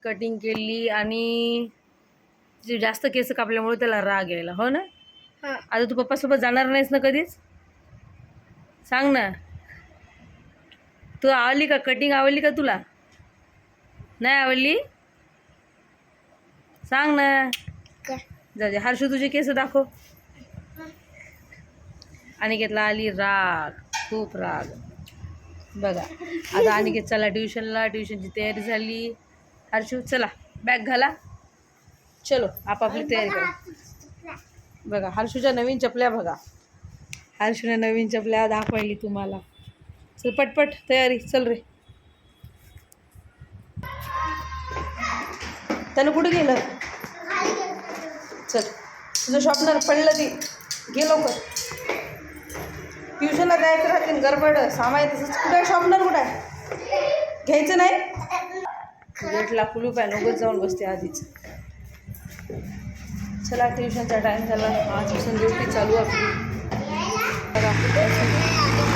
Cutting केली आणि जास्त केस कापल्यामुळे त्याला राग यायला. हो ना. आता तू पप्पासोबत जाणार नाहीस ना कधीच? सांग ना. तू आवडली का कटिंग? आवडली का तुला? नाही आवडली? सांग ना. जा जा. हर्षू तुझे केस दाखव. अनिकेतला आली राग, खूप राग. बघा आता अनिकेत चला ट्युशनला. ट्युशनची तयारी झाली. हर्षू चला बॅग घाला, चलो आपापली तयारी करा. बघा हर्षूच्या नवीन चपल्या बघा. हर्षूने नवीन चपल्या दाखवली तुम्हाला. चल पटपट तयारी, चल रे. त्यानं कुठं गेलं? चल तुझं शॉपनर पडलं ती, घे लवकर. ट्युशनला जायचं राहते गडबड सामाय तसंच. कुठं आहे शॉपनर? कुठं आहे? घ्यायचं नाही. गेटला कुलूप आहे, नकोच जाऊन बसते आधीच. चला ट्युशनचा टाईम झाला. आजपासून ड्युटी चालू आपली. बघा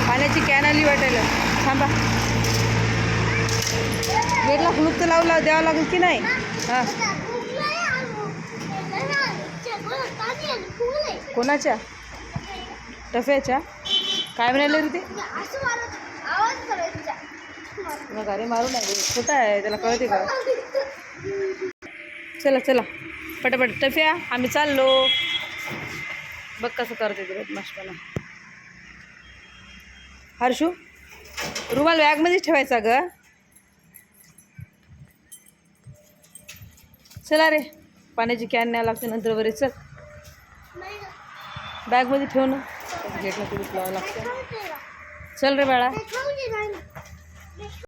पाण्याची कॅन आली वाटायला. थांबा, गेटला कुलूप तर लावला द्यावं लागेल की नाही? हां कोणाच्या? टफ्याच्या? काय म्हणाले रे ते? मग अरे मारू नाही, छोटा आहे त्याला कळते का? चला चला पटापट. टफ्या आम्ही चाललो. बघ कसं करते ते बदमाशपणा. हर्षू रुमाल बॅगमध्येच ठेवायचा ग. चला रे, पाण्याची कॅन न्यावं लागते नंतर बरे. चल बॅगमध्ये ठेव ना, गेटला कुठे लावावं लागतं. चल रे बाळा.